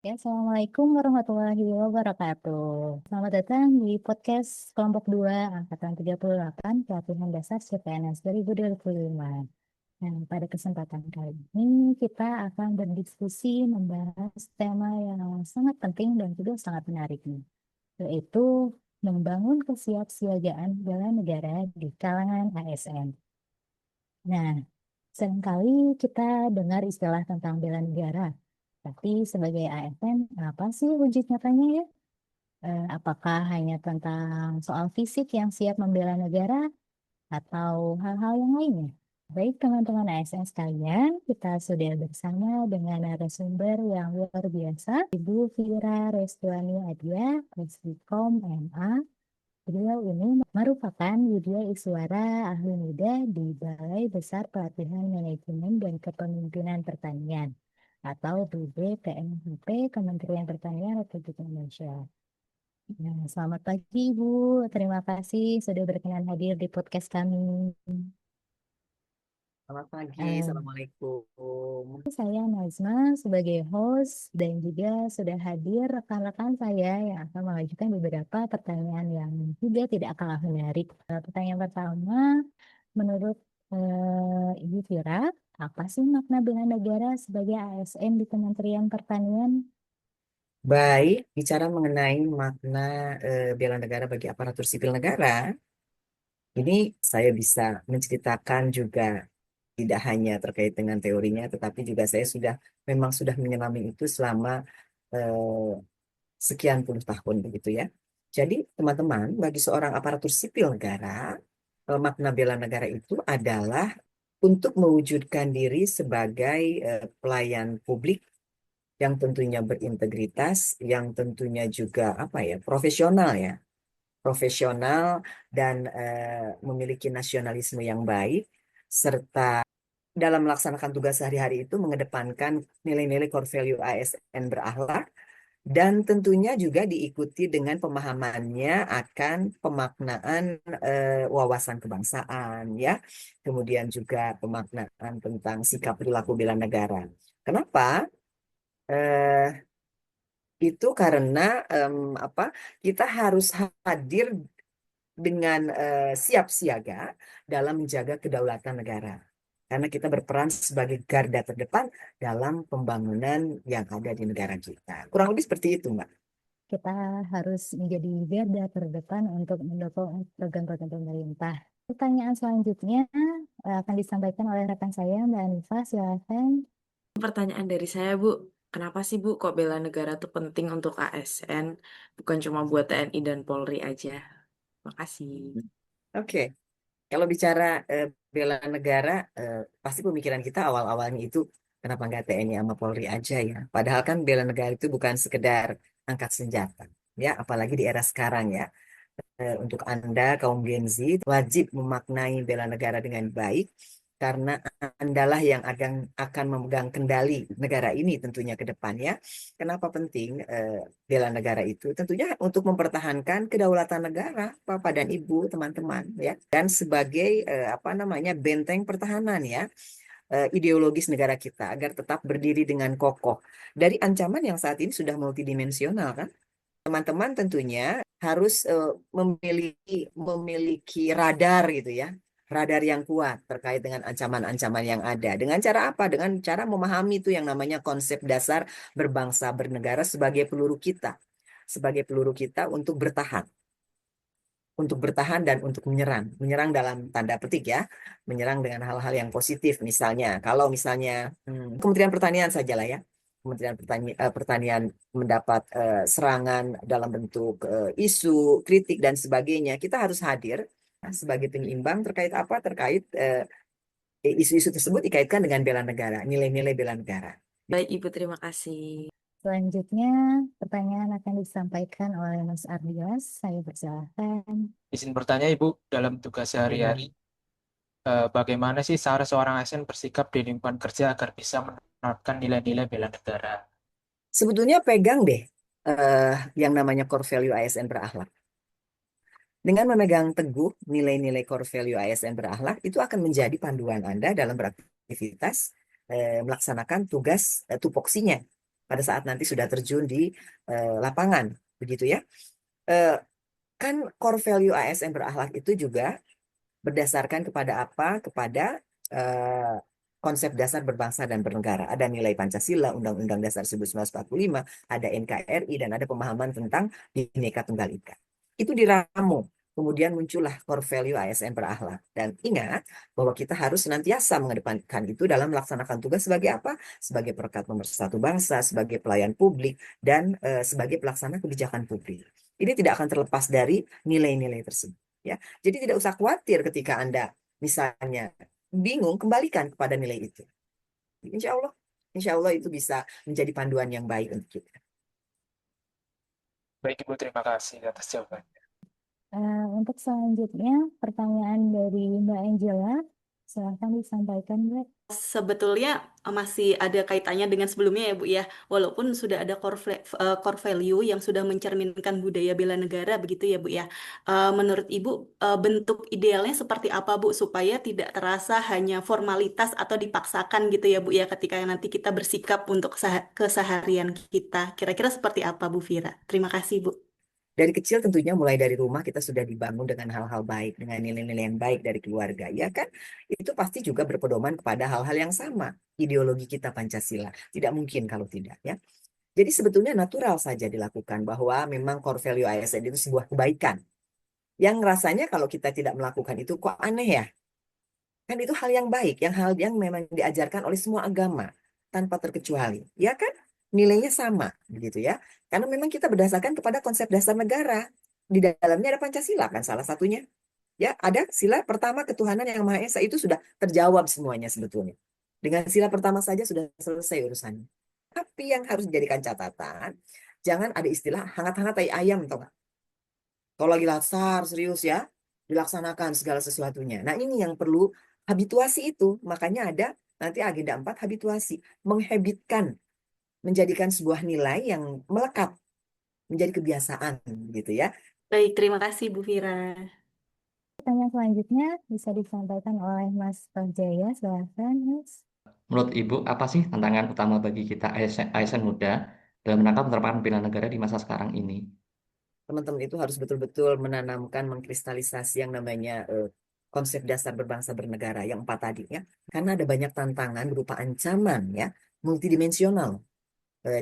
Ya, Assalamualaikum warahmatullahi wabarakatuh. Selamat datang di podcast kelompok 2 Angkatan 38 Pelatihan Dasar CPNS 2025. Nah, pada kesempatan kali ini kita akan berdiskusi membahas tema yang sangat penting dan juga sangat menarik nih, yaitu membangun kesiapsiagaan bela negara di kalangan ASN. Nah, seringkali kita dengar istilah tentang bela negara, tapi sebagai ASN, apa sih wujud nyatanya ya? Apakah hanya tentang soal fisik yang siap membela negara atau hal-hal yang lainnya? Baik teman-teman ASN sekalian, kita sudah bersama dengan narasumber yang luar biasa, Ibu Vira Restuani Adia, Presikom MA. Beliau ini merupakan Widya Iswara Ahli Muda di Balai Besar Pelatihan Manajemen dan Kepemimpinan Pertanian atau BBPMHP Kementerian Pertanian Republik Indonesia. Nah, selamat pagi Ibu, terima kasih sudah berkenan hadir di podcast kami. Selamat pagi, Eh, Assalamualaikum. saya Nazma sebagai host dan juga sudah hadir rekan-rekan saya yang akan mengajukan beberapa pertanyaan yang juga tidak kalah menarik. Pertanyaan pertama, menurut Ibu Vira, apa sih makna bela negara sebagai ASN di Kementerian Pertanian? Baik, bicara mengenai makna bela negara bagi aparatur sipil negara, ini saya bisa menceritakan juga tidak hanya terkait dengan teorinya, tetapi juga saya memang sudah menyelami itu selama eh, sekian puluh tahun begitu ya. Jadi teman-teman, bagi seorang aparatur sipil negara, makna bela negara itu adalah untuk mewujudkan diri sebagai pelayan publik yang tentunya berintegritas, yang tentunya juga apa ya, profesional ya, profesional dan memiliki nasionalisme yang baik, serta dalam melaksanakan tugas sehari-hari itu mengedepankan nilai-nilai core value ASN berakhlak dan tentunya juga diikuti dengan pemahamannya akan pemaknaan wawasan kebangsaan ya, kemudian juga pemaknaan tentang sikap perilaku bela negara. Kenapa? Eh, itu karena apa? Kita harus hadir dengan siap siaga dalam menjaga kedaulatan negara. Karena kita berperan sebagai garda terdepan dalam pembangunan yang ada di negara kita. Kurang lebih seperti itu, Mbak. Kita harus menjadi garda terdepan untuk mendukung program-program pemerintah. Pertanyaan selanjutnya akan disampaikan oleh rekan saya, Mbak Anifah. Silakan. Pertanyaan dari saya, Bu. Kenapa sih, Bu, kok bela negara tuh penting untuk ASN, bukan cuma buat TNI dan Polri aja? Makasih. Oke, kalau bicara bela negara, pasti pemikiran kita awal-awalnya itu kenapa nggak TNI sama Polri aja ya? Padahal kan bela negara itu bukan sekedar angkat senjata, ya, apalagi di era sekarang ya. Untuk Anda, kaum Gen Z, wajib memaknai bela negara dengan baik, karena Andalah yang akan memegang kendali negara ini tentunya ke depannya. Kenapa penting bela negara itu? Tentunya untuk mempertahankan kedaulatan negara, Bapak dan Ibu, teman-teman, ya. Dan sebagai apa namanya benteng pertahanan ya, ideologis negara kita agar tetap berdiri dengan kokoh dari ancaman yang saat ini sudah multidimensional kan. Teman-teman tentunya harus memiliki radar gitu ya. Radar yang kuat terkait dengan ancaman-ancaman yang ada. Dengan cara apa? Dengan cara memahami itu yang namanya konsep dasar berbangsa bernegara sebagai peluru kita. Sebagai peluru kita untuk bertahan. Untuk bertahan dan untuk menyerang. Menyerang dalam tanda petik ya. Menyerang dengan hal-hal yang positif misalnya. Kalau misalnya Kementerian Pertanian sajalah ya. Pertanian mendapat serangan dalam bentuk isu, kritik dan sebagainya, kita harus hadir sebagai penyeimbang terkait apa? Terkait isu-isu tersebut dikaitkan dengan bela negara, nilai-nilai bela negara. Baik, Ibu, terima kasih. Selanjutnya, pertanyaan akan disampaikan oleh Mas Ardias. Saya persilahkan. Izin bertanya Ibu, dalam tugas sehari-hari, bagaimana sih seharusnya seorang ASN bersikap di lingkungan kerja agar bisa menerapkan nilai-nilai bela negara? Sebetulnya pegang deh yang namanya core value ASN berakhlak. Dengan memegang teguh nilai-nilai core value ASN berakhlak, itu akan menjadi panduan Anda dalam beraktivitas, melaksanakan tugas tupoksinya pada saat nanti sudah terjun di lapangan, begitu ya. Kan core value ASN berakhlak itu juga berdasarkan kepada apa? Kepada konsep dasar berbangsa dan bernegara. Ada nilai Pancasila, Undang-Undang Dasar 1945, ada NKRI, dan ada pemahaman tentang Bhinneka Tunggal Ika. Itu diramu. Kemudian muncullah core value ASN berakhlak. Dan ingat bahwa kita harus senantiasa mengedepankan itu dalam melaksanakan tugas sebagai apa? Sebagai perekat pemersatu bangsa, sebagai pelayan publik, dan sebagai pelaksana kebijakan publik. Ini tidak akan terlepas dari nilai-nilai tersebut. Ya. Jadi tidak usah khawatir ketika Anda misalnya bingung, kembalikan kepada nilai itu. Insya Allah itu bisa menjadi panduan yang baik untuk kita. Baik Ibu, terima kasih atas jawabannya. Untuk selanjutnya, pertanyaan dari Mbak Angela. Silahkan disampaikan, Mbak. Sebetulnya masih ada kaitannya dengan sebelumnya ya Bu ya. Walaupun sudah ada core value yang sudah mencerminkan budaya bela negara begitu ya Bu ya. Menurut Ibu bentuk idealnya seperti apa Bu supaya tidak terasa hanya formalitas atau dipaksakan gitu ya Bu ya ketika nanti kita bersikap untuk keseharian kita. Kira-kira seperti apa Bu Vira? Terima kasih Bu. Dari kecil tentunya mulai dari rumah kita sudah dibangun dengan hal-hal baik, dengan nilai-nilai yang baik dari keluarga, ya kan? Itu pasti juga berpedoman kepada hal-hal yang sama. Ideologi kita Pancasila. Tidak mungkin kalau tidak, ya. Jadi sebetulnya natural saja dilakukan bahwa memang core value ASN itu sebuah kebaikan. Yang rasanya kalau kita tidak melakukan itu kok aneh ya? Kan itu hal yang baik, hal yang memang diajarkan oleh semua agama tanpa terkecuali, ya kan? Nilainya sama, begitu ya. Karena memang kita berdasarkan kepada konsep dasar negara. Di dalamnya ada Pancasila kan salah satunya. Ya, ada sila pertama ketuhanan yang Maha Esa, itu sudah terjawab semuanya sebetulnya. Dengan sila pertama saja sudah selesai urusannya. Tapi yang harus dijadikan catatan, jangan ada istilah hangat-hangat tai ayam, tau nggak? Kalau lagi laksar, serius ya, dilaksanakan segala sesuatunya. Nah, ini yang perlu habituasi itu. Makanya ada nanti agenda 4 habituasi. Menghabitkan, menjadikan sebuah nilai yang melekat, menjadi kebiasaan gitu ya. Baik, terima kasih Bu Vira. Pertanyaan selanjutnya bisa disampaikan oleh Mas Jaya. Silahkan, Mas. Menurut Ibu, apa sih tantangan utama bagi kita ASN muda dalam rangka penerapan bela negara di masa sekarang ini? Teman-teman itu harus betul-betul menanamkan, mengkristalisasi yang namanya konsep dasar berbangsa bernegara yang 4 tadi ya. Karena ada banyak tantangan berupa ancaman ya, multidimensional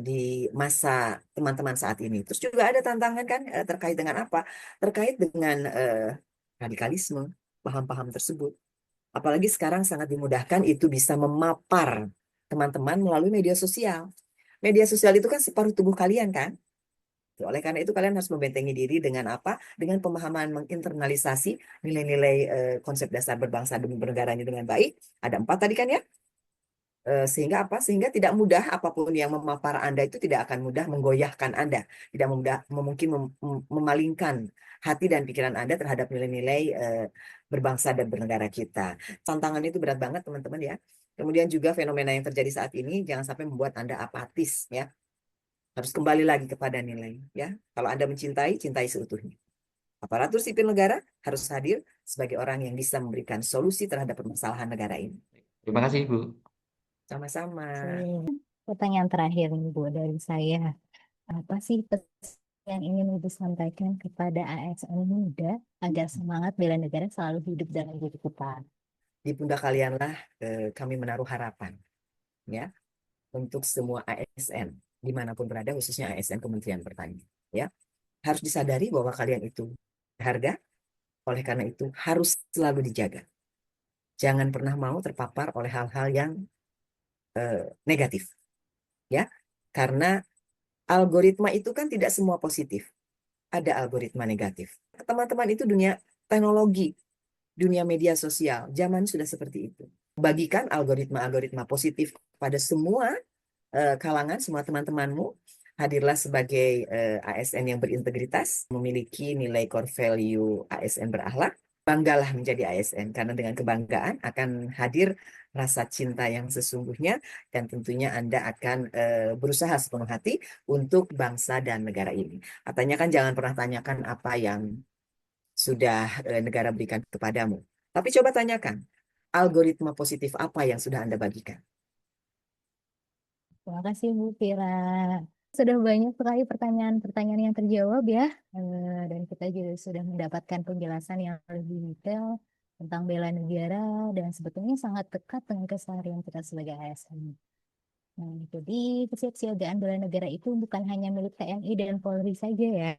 di masa teman-teman saat ini. Terus juga ada tantangan kan terkait dengan apa? Terkait dengan radikalisme, paham-paham tersebut. Apalagi sekarang sangat dimudahkan itu bisa memapar teman-teman melalui media sosial. Media sosial itu kan separuh tubuh kalian kan? Oleh karena itu kalian harus membentengi diri dengan apa? Dengan pemahaman menginternalisasi nilai-nilai konsep dasar berbangsa dan bernegara dengan baik. Ada 4 tadi kan ya? Sehingga apa? Sehingga tidak mudah apapun yang memapar Anda itu tidak akan mudah menggoyahkan Anda. Tidak mudah mungkin memalingkan hati dan pikiran Anda terhadap nilai-nilai berbangsa dan bernegara kita. Tantangan itu berat banget teman-teman ya. Kemudian juga fenomena yang terjadi saat ini jangan sampai membuat Anda apatis ya. Harus kembali lagi kepada nilai ya. Kalau Anda mencintai, cintai seutuhnya. Aparatur sipil negara harus hadir sebagai orang yang bisa memberikan solusi terhadap permasalahan negara ini. Terima kasih, Ibu. Sama-sama. Pertanyaan terakhir nih Bu dari saya. Apa sih pesan yang ingin Ibu sampaikan kepada ASN muda agar semangat bela negara selalu hidup dalam diri kita? Di pundak kalianlah kami menaruh harapan ya untuk semua ASN dimanapun berada, khususnya ASN Kementerian Pertanian ya. Harus disadari bahwa kalian itu berharga, oleh karena itu harus selalu dijaga. Jangan pernah mau terpapar oleh hal-hal yang negatif ya, karena algoritma itu kan tidak semua positif, ada algoritma negatif. Teman-teman itu dunia teknologi, dunia media sosial, zaman sudah seperti itu. Bagikan algoritma-algoritma positif pada semua kalangan, semua teman-temanmu. Hadirlah sebagai ASN yang berintegritas, memiliki nilai core value ASN berakhlak. Banggalah menjadi ASN, karena dengan kebanggaan akan hadir rasa cinta yang sesungguhnya, dan tentunya Anda akan berusaha sepenuh hati untuk bangsa dan negara ini. Katanya kan jangan pernah tanyakan apa yang sudah negara berikan kepadamu. Tapi coba tanyakan, algoritma positif apa yang sudah Anda bagikan? Terima kasih Bu Fira. Sudah banyak sekali pertanyaan-pertanyaan yang terjawab ya. Dan kita juga sudah mendapatkan penjelasan yang lebih detail tentang bela negara dan sebetulnya sangat dekat dengan keseharian kita sebagai ASN. Nah, jadi kesiapsiagaan bela negara itu bukan hanya milik TNI dan Polri saja ya,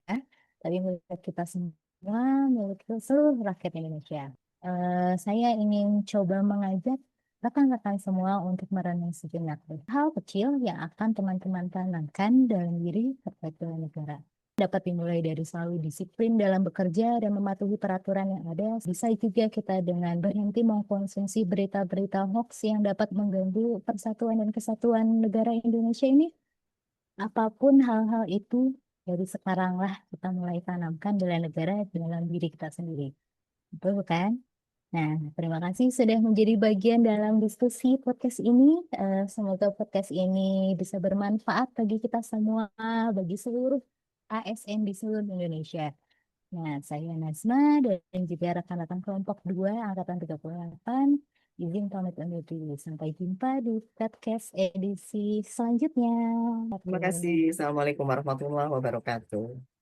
tapi milik kita semua, milik seluruh rakyat Indonesia. Saya ingin coba mengajak rekan-rekan semua untuk merenung sejenak hal kecil yang akan teman-teman tanamkan dalam diri terkait bela negara. Dapat dimulai dari selalu disiplin dalam bekerja dan mematuhi peraturan yang ada. Bisa juga kita dengan berhenti mengkonsumsi berita-berita hoax yang dapat mengganggu persatuan dan kesatuan negara Indonesia ini. Apapun hal-hal itu, dari sekaranglah kita mulai tanamkan bela negara dalam diri kita sendiri. Betul bukan? Nah, terima kasih sudah menjadi bagian dalam diskusi podcast ini. Semoga podcast ini bisa bermanfaat bagi kita semua, bagi seluruh ASN di seluruh Indonesia. Nah, saya Nazma dan juga rekan-rekan kelompok 2 Angkatan 38 izin pamit undur diri. Sampai jumpa di podcast edisi selanjutnya. Terima kasih. Assalamualaikum warahmatullahi wabarakatuh.